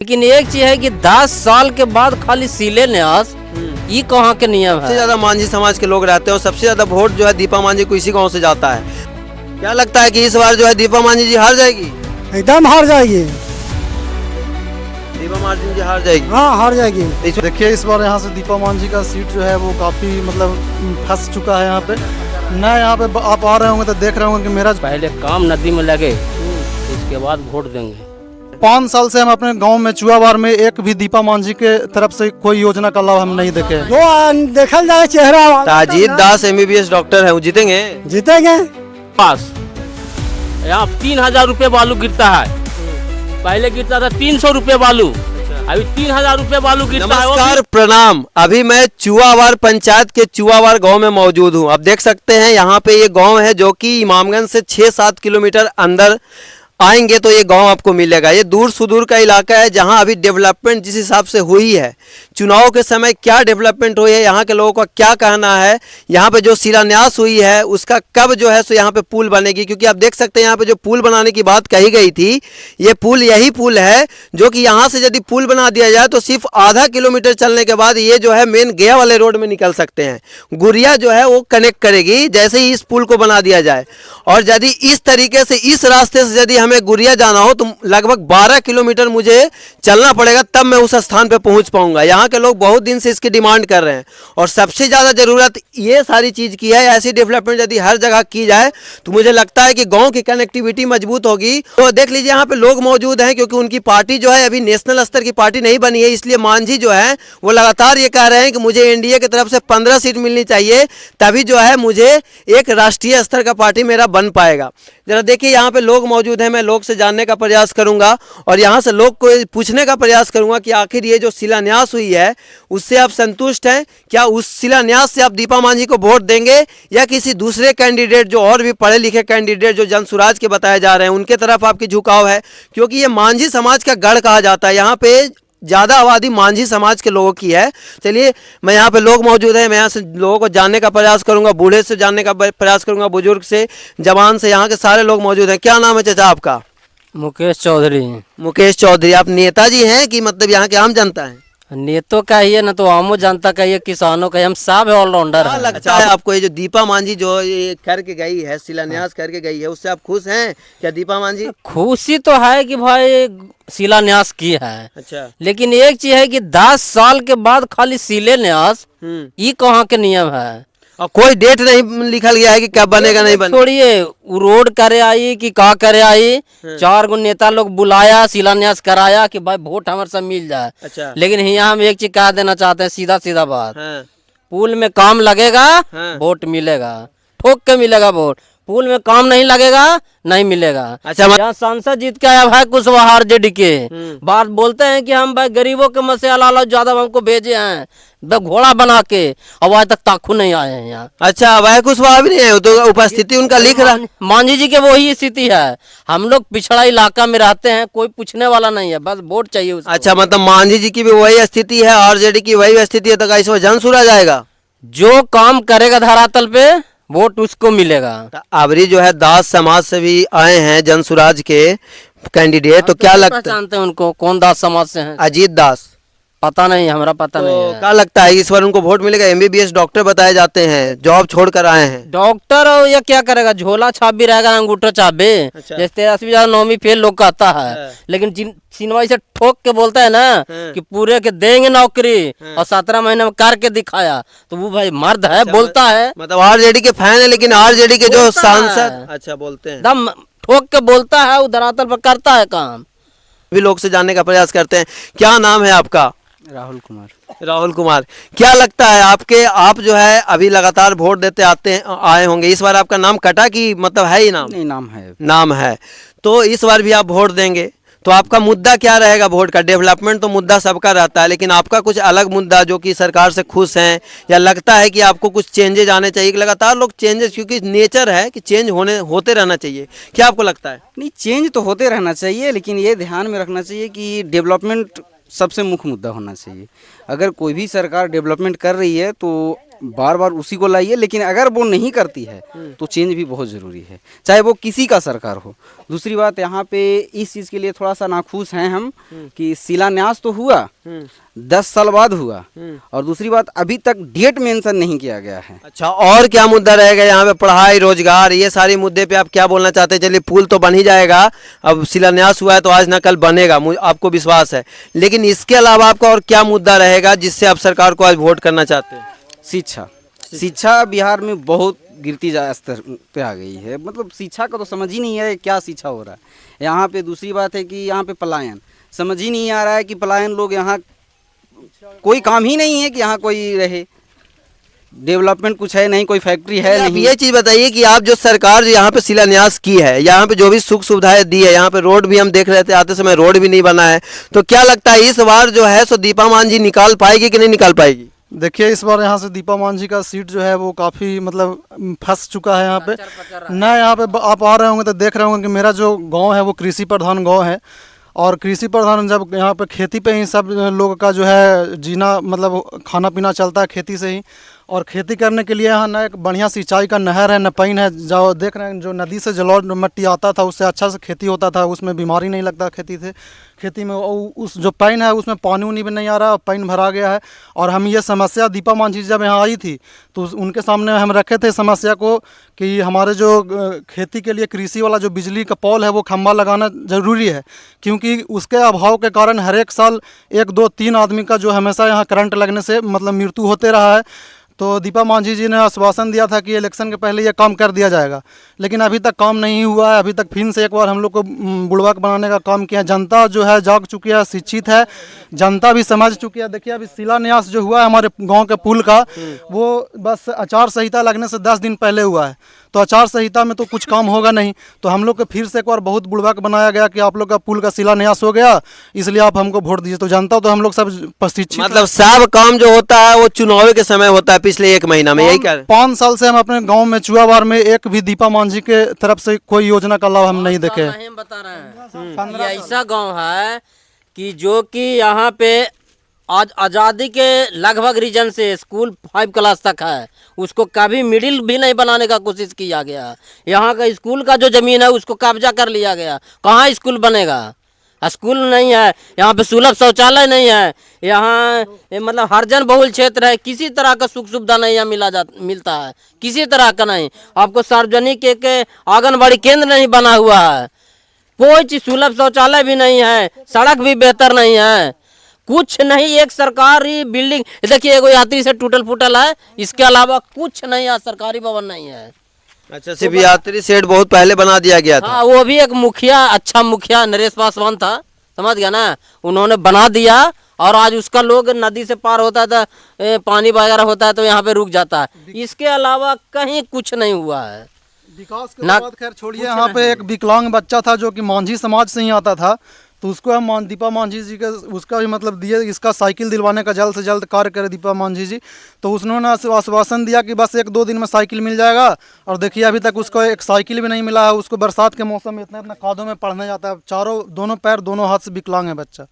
लेकिन एक चीज है कि 10 साल के बाद खाली शिलान्यास, ये कहाँ के नियम है। सबसे ज्यादा मांझी समाज के लोग रहते हैं और सबसे ज्यादा वोट जो है दीपा मांझी को इसी गांव से जाता है। क्या लगता है कि इस बार जो है दीपा मांझी जी हार जाएगी? एकदम हार जाएगी। दीपा मांझी जी हार जाएगी? हाँ हार जाएगी। देखिए इस बार यहाँ से दीपा मांझी का सीट जो है वो काफ़ी मतलब फंस चुका है यहाँ पे। ना यहाँ पे आप आ रहे होंगे तो देख रहे होंगे कि मेरा पहले काम नदी में लगे, इसके बाद वोट देंगे। 5 साल से हम अपने गांव में चुआवार में एक भी दीपा मांझी के तरफ से कोई योजना का लाभ हम नहीं देखे। जो देखल जाए चेहरा ताजीद दास MBBS डॉक्टर है, वो जीतेंगे? जीतेंगे। पास यहाँ 3000 रुपये बालू गिरता है, पहले गिरता था 300 रुपये बालू, अभी 3000 रुपये बालू गिरता है। नमस्कार, प्रणाम। अभी मैं चुआवार पंचायत के चुआवार गांव में मौजूद हूं। आप देख सकते हैं यहाँ पे ये गांव है जो कि इमामगंज से 6-7 किलोमीटर अंदर आएंगे तो ये गांव आपको मिलेगा। ये दूर सुदूर का इलाका है जहां अभी डेवलपमेंट जिस हिसाब से हुई है, चुनाव के समय क्या डेवलपमेंट हुई है, यहाँ के लोगों का क्या कहना है, यहाँ पे जो शिलान्यास हुई है उसका कब जो है सो यहाँ पे पुल बनेगी। क्योंकि आप देख सकते हैं यहाँ पे जो पुल बनाने की बात कही गई थी, ये पुल यही पुल है जो कि यहाँ से यदि पुल बना दिया जाए तो सिर्फ आधा किलोमीटर चलने के बाद ये जो है मेन गया वाले रोड में निकल सकते हैं। गुड़िया जो है वो कनेक्ट करेगी जैसे ही इस पुल को बना दिया जाए। और यदि इस तरीके से इस रास्ते से यदि हमें गुड़िया जाना हो तो लगभग 12 किलोमीटर मुझे चलना पड़ेगा, तब मैं उस स्थान पे पहुंच पाऊंगा। यहाँ के लोग बहुत दिन से इसकी डिमांड कर रहे हैं और सबसे ज़्यादा ज़रूरत ये सारी चीज़ की है। ऐसी डेवलपमेंट यदि हर जगह की जाए तो मुझे लगता है कि गाँव की कनेक्टिविटी मजबूत होगी। तो देख लीजिए यहाँ पे लोग मौजूद हैं क्योंकि उनकी पार्टी जो है अभी नेशनल स्तर की पार्टी नहीं बनी है, इसलिए मांझी जो है वो लगातार ये कह रहे हैं कि मुझे NDA की तरफ से 15 सीट मिलनी चाहिए, तभी जो है मुझे एक राष्ट्रीय स्तर का पार्टी मेरा बन पाएगा। जरा देखिए यहाँ पे लोग मौजूद हैं, मैं लोग से जानने का प्रयास करूंगा और यहाँ से लोग को पूछने का प्रयास करूंगा कि आखिर ये जो शिलान्यास हुई है उससे आप संतुष्ट हैं? क्या उस शिलान्यास से आप दीपा मांझी को वोट देंगे या किसी दूसरे कैंडिडेट जो और भी पढ़े लिखे कैंडिडेट जो जनसुराज के बताए जा रहे हैं उनके तरफ आपकी झुकाव है? क्योंकि ये मांझी समाज का गढ़ कहा जाता है, यहाँ पे ज़्यादा आबादी मांझी समाज के लोगों की है। चलिए मैं यहाँ पे लोग मौजूद हैं, मैं यहाँ से लोगों को जानने का प्रयास करूँगा, बूढ़े से जानने का प्रयास करूँगा, बुजुर्ग से, जवान से, यहाँ के सारे लोग मौजूद हैं। क्या नाम है चाचा आपका? मुकेश चौधरी। मुकेश चौधरी। आप नेताजी हैं कि मतलब यहाँ के आम जनता हैं? नेतों का ही है ना, तो आमो जनता का ही है, किसानों का ही, हम सब ऑलराउंडर क्या हैं। लगता है आपको ये जो दीपा मांझी जो ये करके गई है, शिलान्यास करके गई है, उससे आप खुश हैं क्या दीपा मांझी? खुशी तो है कि भाई शिलान्यास की है, अच्छा। लेकिन एक चीज है कि 10 साल के बाद खाली शिलान्यास, ये कहाँ के नियम है। और कोई डेट नहीं लिखल गया है कि कब बनेगा नहीं बनेगा? छोड़िए, रोड करे आई कि का करे आई, 4 गो नेता लोग बुलाया, शिलान्यास कराया कि भाई वोट हमारे सब मिल जाए। अच्छा। लेकिन यहाँ हम एक चीज कह देना चाहते हैं, सीधा सीधा बात, हाँ। पुल में काम लगेगा हाँ। वोट मिलेगा, ठोक के मिलेगा वोट। पुल में काम नहीं लगेगा, नहीं मिलेगा। अच्छा, यहाँ सांसद जीत के आया भाई कुशवाहा RJD के, बात बोलते हैं कि हम भाई गरीबों के मसला लो ज्यादा हमको भेजे हैं घोड़ा बना के, अब आज तक ताकू नहीं आए हैं यहाँ। अच्छा, वह कुशवाहा भी नहीं है, तो उपस्थिति उनका लिख रहा। मांझी जी के वही स्थिति है, हम लोग पिछड़ा इलाका में रहते हैं, कोई पूछने वाला नहीं है, बस वोट चाहिए उसको। अच्छा, मतलब मांझी जी की भी वही स्थिति है, RJD की वही स्थिति है, तो इस वजह जनसुरा जाएगा। जो काम करेगा धरातल पे वोट उसको मिलेगा। अबरी जो है दास समाज से भी आए हैं जनसुराज के कैंडिडेट, तो क्या लगता है? पहचानते हैं उनको, कौन दास समाज से हैं? अजीत दास। पता नहीं, हमारा पता नहीं तो है। क्या लगता है इस बार उनको वोट मिलेगा? MBBS डॉक्टर बताए जाते हैं, जॉब छोड़ कर आए हैं। डॉक्टर हो या क्या करेगा, झोला छाप भी रहेगा, अंगूठा छाप भी। अच्छा। जैसे 10वीं 9वीं फेल लोग कहता है, लेकिन सिनवाई से ठोक के बोलता है ना कि पूरे के देंगे नौकरी, और 17 महीने में करके दिखाया, तो वो भाई मर्द है, बोलता है। मतलब RJD के फैन है, लेकिन RJD के जो सांसद, अच्छा, बोलते हैं, दम ठोक के बोलता है, वो धरातल पर करता है काम। भी लोग से जानने का प्रयास करते हैं। क्या नाम है आपका? राहुल कुमार। राहुल कुमार। क्या लगता है आप जो है अभी लगातार वोट देते आए होंगे, इस बार आपका नाम कटा कि मतलब है ही नाम? नहीं, नाम है। नाम है, तो इस बार भी आप वोट देंगे, तो आपका मुद्दा क्या रहेगा वोट का? डेवलपमेंट तो मुद्दा सबका रहता है, लेकिन आपका कुछ अलग मुद्दा जो कि सरकार से खुश हैं या लगता है कि आपको कुछ चेंजेज आने चाहिए? लगातार लोग चेंजेस, क्योंकि नेचर है कि चेंज होते रहना चाहिए, क्या आपको लगता है? नहीं, चेंज तो होते रहना चाहिए, लेकिन ये ध्यान में रखना चाहिए कि डेवलपमेंट सबसे मुख्य मुद्दा होना चाहिए। अगर कोई भी सरकार डेवलपमेंट कर रही है तो बार बार उसी को लाइए, लेकिन अगर वो नहीं करती है तो चेंज भी बहुत ज़रूरी है, चाहे वो किसी का सरकार हो। दूसरी बात, यहाँ पे इस चीज़ के लिए थोड़ा सा नाखुश हैं हम कि शिलान्यास तो हुआ 10 साल बाद हुआ, और दूसरी बात अभी तक डेट मेंशन नहीं किया गया है। अच्छा, और क्या मुद्दा रहेगा यहाँ पे? पढ़ाई, रोजगार, ये सारे मुद्दे पे आप क्या बोलना चाहते हैं? चलिए, पुल तो बन ही जाएगा, अब शिलान्यास हुआ है तो आज ना कल बनेगा, आपको विश्वास है, लेकिन इसके अलावा आपका और क्या मुद्दा रहेगा जिससे आप सरकार को आज वोट करना चाहते हैं? शिक्षा बिहार में बहुत गिरती जा स्तर पे आ गई है, मतलब शिक्षा का तो समझ ही नहीं है क्या शिक्षा हो रहा है यहाँ पे। दूसरी बात है कि यहाँ पे पलायन समझ ही नहीं आ रहा है कि पलायन लोग, यहाँ कोई काम ही नहीं है कि यहाँ कोई रहे, डेवलपमेंट कुछ है नहीं, कोई फैक्ट्री है आप नहीं। ये चीज बताइए कि आप जो सरकार जो यहाँ पे शिलान्यास की है, यहाँ पे जो भी सुख सुविधाएं दी है, यहाँ पे रोड भी हम देख रहे थे आते समय, रोड भी नहीं बना है, तो क्या लगता है इस बार जो है सो दीपा मान जी निकाल पाएगी कि नहीं निकाल पाएगी? देखिए, इस बार यहाँ से दीपा मान जी का सीट जो है वो काफ़ी मतलब फंस चुका है यहाँ पे। ना यहाँ पे आप आ रहे होंगे तो देख रहे होंगे कि मेरा जो गांव है वो कृषि प्रधान गांव है, और कृषि प्रधान जब यहाँ पे खेती पे ही सब लोगों का जो है जीना, मतलब खाना पीना चलता है खेती से ही। और खेती करने के लिए यहाँ न एक बढ़िया सिंचाई का नहर है, न पानी है, जो देख रहे हैं जो नदी से जलोढ़ मिट्टी आता था उससे अच्छा से खेती होता था, उसमें बीमारी नहीं लगता खेती में। उस जो पानी है उसमें पानी उनी भी नहीं आ रहा, पानी भरा गया है। और हम ये समस्या दीपा मान जी जब यहाँ आई थी तो उनके सामने हम रखे थे समस्या को कि हमारे जो खेती के लिए कृषि वाला जो बिजली का पोल है वो खंभा लगाना ज़रूरी है, क्योंकि उसके अभाव के कारण हर एक साल 1, 2, 3 आदमी का जो हमेशा यहाँ करंट लगने से मतलब मृत्यु होते रहा है। तो दीपा मांझी जी ने आश्वासन दिया था कि इलेक्शन के पहले ये काम कर दिया जाएगा, लेकिन अभी तक काम नहीं हुआ है। अभी तक फिर से एक बार हम लोग को बुड़बक बनाने का काम किया। जनता जो है जाग चुकी है, शिक्षित है, जनता भी समझ चुकी है। देखिए, अभी शिलान्यास जो हुआ है हमारे गांव के पुल का, वो बस आचार संहिता लगने से 10 दिन पहले हुआ है, तो आचार संहिता में तो कुछ काम होगा नहीं। तो हम लोग को फिर से एक बार बहुत बुड़बक बनाया गया कि आप लोग का पुल का शिलान्यास हो गया, इसलिए आप हमको वोट दीजिए। तो जनता तो हम लोग सब प्रशिक्षित, मतलब सब काम जो होता है वो चुनाव के समय होता है, पिछले 1 महीना में, यही कह रहे हैं? 5 साल से हम अपने गांव में चुआवार में एक भी दीपा मांझी के तरफ से कोई योजना का लाभ हम नहीं देखे। हम बता रहे हैं ये ऐसा गांव है कि जो कि यहाँ पे आज आज़ादी के लगभग रीजन से स्कूल 5 क्लास तक है, उसको कभी मिडिल भी नहीं बनाने का कोशिश किया गया। यहाँ का स्कूल का जो ज़मीन है उसको कब्जा कर लिया गया। कहाँ स्कूल बनेगा? स्कूल नहीं है यहाँ पे, सुलभ शौचालय नहीं है यहाँ, मतलब हरिजन बहुल क्षेत्र है, किसी तरह का सुख सुविधा नहीं यहाँ मिलता है, किसी तरह का नहीं। आपको सार्वजनिक एक आंगनबाड़ी केंद्र नहीं बना हुआ है, कोई चीज, सुलभ शौचालय भी नहीं है, सड़क भी बेहतर नहीं है, कुछ नहीं। एक सरकारी बिल्डिंग देखिए, एगो यात्री से टूटल फूटल है, इसके अलावा कुछ नहीं है, सरकारी भवन नहीं है। अच्छा, सिर्फ यात्री शेड बहुत पहले बना दिया गया था। हाँ, वो भी एक मुखिया, अच्छा मुखिया नरेश पासवान था, समझ गया ना, उन्होंने बना दिया। और आज उसका लोग नदी से पार होता था, पानी वगैरह होता है तो यहाँ पे रुक जाता है। इसके अलावा कहीं कुछ नहीं हुआ है। विकास के बात खैर छोड़िए, यहाँ पे एक विकलांग बच्चा था जो कि मांझी समाज से ही आता था, तो उसको हम दीपा मांझी जी का उसका भी मतलब दिए, इसका साइकिल दिलवाने का जल्द से जल्द कार्य करे दीपा मांझी जी। तो उन्होंने आश्वासन दिया कि बस 1-2 दिन में साइकिल मिल जाएगा, और देखिए अभी तक उसको एक साइकिल भी नहीं मिला है। उसको बरसात के मौसम में इतना कादों में पढ़ने जाता है, दोनों पैर दोनों हाथ से विकलांग है बच्चा,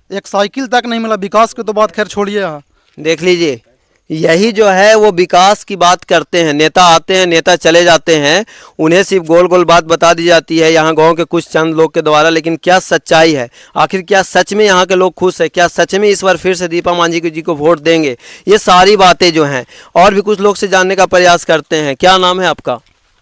एक साइकिल तक नहीं मिला। विकास की तो बात खैर छोड़िए। यहाँ देख लीजिए, यही जो है वो विकास की बात करते हैं। नेता आते हैं, नेता चले जाते हैं, उन्हें सिर्फ गोल गोल बात बता दी जाती है यहाँ गांव के कुछ चंद लोग के द्वारा, लेकिन क्या सच्चाई है? आखिर क्या सच में यहाँ के लोग खुश हैं? क्या सच में इस बार फिर से दीपा मांझी जी को वोट देंगे? ये सारी बातें जो हैं, और भी कुछ लोग से जानने का प्रयास करते हैं। क्या नाम है आपका?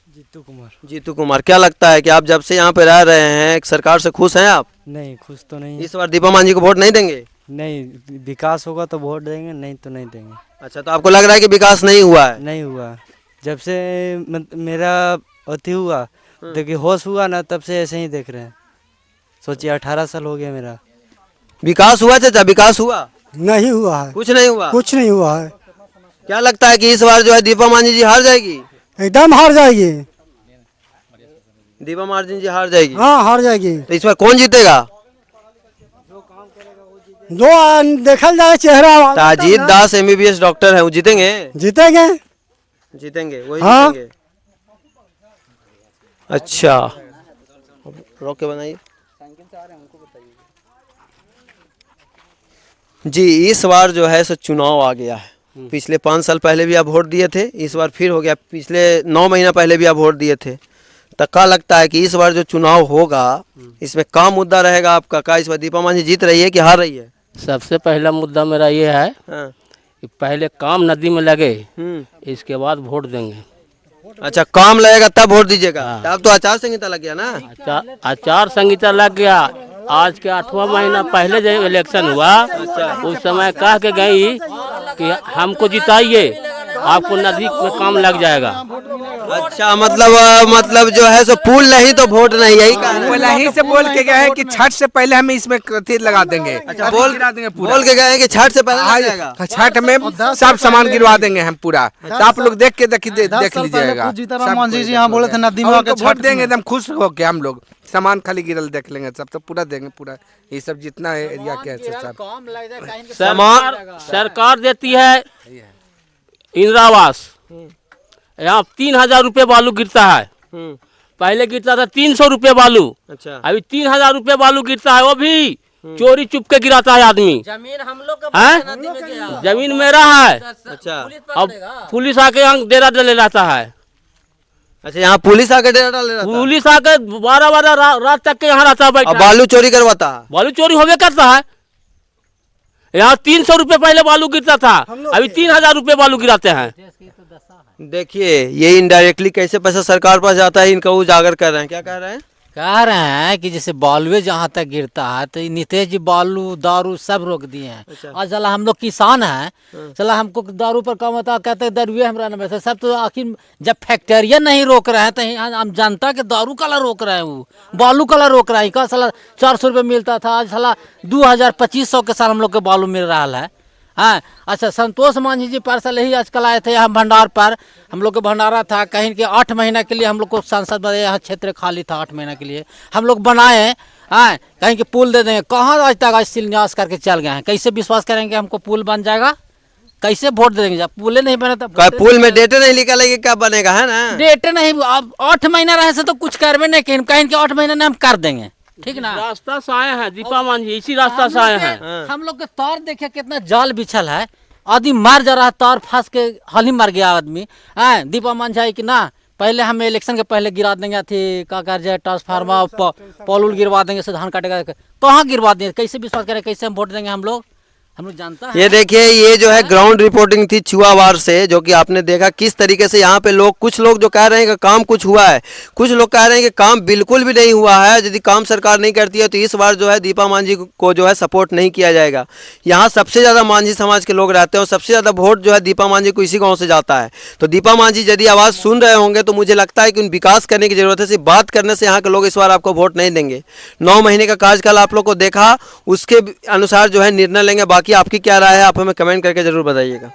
जीतू कुमार। जीतू कुमार, क्या लगता है कि आप जब से यहाँ पे रह रहे हैं सरकार से खुश हैं आप? नहीं, खुश तो नहीं। इस बार दीपा मांझी को वोट नहीं देंगे? नहीं, विकास होगा तो वोट देंगे, नहीं तो नहीं देंगे। अच्छा, तो आपको लग रहा है कि विकास नहीं हुआ है? नहीं हुआ। जब से मेरा अति हुआ, देखिए होश हुआ ना, तब से ऐसे ही देख रहे हैं। सोचिए 18 साल हो गया मेरा। विकास हुआ चाचा? विकास हुआ? नहीं हुआ है, कुछ नहीं हुआ। कुछ नहीं हुआ है। क्या लगता है कि इस बार जो है दीपा मांझी जी हार जाएगी? एकदम हार जाएगी। दीपा मांझी जी हार जाएगी? हाँ, हार जाएगी। तो इस बार कौन जीतेगा? जो देखल जाए चेहरा। ताजिद दास MBBS डॉक्टर है, वो जीतेंगे? जीतेंगे। जीतेंगे, वही हाँ। जीतेंगे। अच्छा, रोक के बनाइए जी। इस बार जो है सो चुनाव आ गया है, पिछले 5 साल पहले भी आप वोट दिए थे, इस बार फिर हो गया, पिछले 9 महीना पहले भी आप वोट दिए थे। तो क्या लगता है कि इस बार जो चुनाव होगा इसमें क्या मुद्दा रहेगा आपका? क्या इस बार दीपा मांझी जीत रही है कि हार रही है? सबसे पहला मुद्दा मेरा ये है हाँ। कि पहले काम नदी में लगे, इसके बाद वोट देंगे। अच्छा, काम लगेगा तब वोट दीजिएगा? अब तो आचार संहिता लग गया ना? आचार संहिता लग गया। आज के 8वां महीना पहले जब इलेक्शन हुआ उस समय कह के गई कि हमको जिताइए, आपको नदी में काम लग जाएगा। अच्छा, मतलब जो है सो पुल नहीं तो वोट नहीं, यही कहा है? पहले ही से बोल के गए हैं कि छठ से पहले हम इसमें कथी लगा देंगे। अच्छा, बोल के गए हैं कि छठ से पहले लग जाएगा। छठ में सब सामान गिरवा देंगे हम पूरा। तो आप लोग देख लीजिएगा। जीताराम मांझी जी यहाँ बोले थे नदी में आके वोट देंगे एकदम खुश होके हम लोग। सामान खाली गिरल देख लेंगे, सब तो पूरा देंगे, पूरा ये सब जितना है एरिया के सब सरकार देती है इंदिरा आवास। यहाँ 3000 रुपये बालू गिरता है, पहले गिरता था 300 रुपये बालू। अच्छा, अभी 3000 रुपये बालू गिरता है, वो भी चोरी चुप के गिराता है आदमी। जमीन हम लोग का, जमीन मेरा है। अच्छा, अब पुलिस आके यहाँ डेरा डले रहता है। अच्छा, यहाँ पुलिस आके डेरा डाल रहा था? पुलिस आके 12 रात तक के यहाँ रहता है बैठा। बालू चोरी करवाता है? बालू चोरी होवे करता है। यहाँ 300 रुपये पहले बालू गिरता था, अभी 3000 रुपये बालू गिराते हैं। देखिए ये इनडायरेक्टली कैसे पैसा सरकार पास जाता है, इनका उजागर कर रहे हैं। क्या कह रहे हैं? कह रहे हैं कि जैसे बालुए जहाँ तक गिरता है तो नीतीश जी बालू दारू सब रोक दिए हैं। और चला हम लोग किसान हैं, चला हमको दारू पर काम होता, कहते हैं दारुए हमारा नंबर से सब। तो आखिर जब फैक्ट्रिया नहीं रोक रहे हैं तो हम जनता के दारू कला रोक रहे हैं, वो बालू कला रोक रहे हैं। का साला 400 रुपये मिलता था, आज साला 2000-2500 के साल हम लोग के बालू मिल रहा है। हाँ, अच्छा, संतोष मांझी जी पार्सल ही आजकल आए थे यहाँ भंडार पर। हम लोग का भंडारा था कहीं के 8 महीना के लिए हम लोग को सांसद बनाए, यहाँ क्षेत्र खाली था 8 महीना के लिए हम लोग बनाए। हाँ, कहीं के पुल दे देंगे, कहाँ आज तक आज शिलान्यास करके चल गए हैं। कैसे विश्वास करेंगे हमको पुल बन जाएगा? कैसे वोट दे देंगे जब पुल नहीं बने? तब पुल में डेटे नहीं निकालेंगे क्या बनेगा, है ना? डेटे नहीं, अब 8 महीना रहे से तो कुछ करवे नहीं, कहीं के 8 महीना हम कर देंगे, ठीक ना? रास्ता से आए हैं दीपा मांझी, इसी रास्ता से आए हैं। हम लोग के तार देखे कितना जाल बिछल है, आदमी मार जा रहा है, तार फंस के हाल ही मर गया आदमी। हाँ, दीपा मांझी कि ना पहले हम इलेक्शन के पहले गिरा देंगे थी का कर जाए ट्रांसफार्मर पोल गिरवा देंगे, से धान काटेगा। कहाँ गिरवा देंगे? कैसे विश्वास करें? कैसे हम वोट देंगे? हम लोग जानता है। ये देखिए, ये जो है ग्राउंड रिपोर्टिंग थी चुआवार से, जो कि आपने देखा किस तरीके से यहाँ पे लोग, कुछ लोग जो कह रहे हैं कि काम कुछ हुआ है, कुछ लोग कह रहे हैं कि काम बिल्कुल भी नहीं हुआ है। यदि काम सरकार नहीं करती है तो इस बार जो है दीपा मांझी को जो है सपोर्ट नहीं किया जाएगा। यहाँ सबसे ज़्यादा मांझी समाज के लोग रहते हैं और सबसे ज़्यादा वोट जो है दीपा मांझी को इसी गाँव से जाता है। तो दीपा मांझी यदि आवाज़ सुन रहे होंगे तो मुझे लगता है कि उन विकास करने की जरूरत है। सिर्फ बात करने से यहाँ के लोग इस बार आपको वोट नहीं देंगे। 9 महीने का कार्यकाल आप लोग को देखा, उसके अनुसार जो है निर्णय लेंगे। बाकी आपकी क्या राय है, आप हमें कमेंट करके जरूर बताइएगा।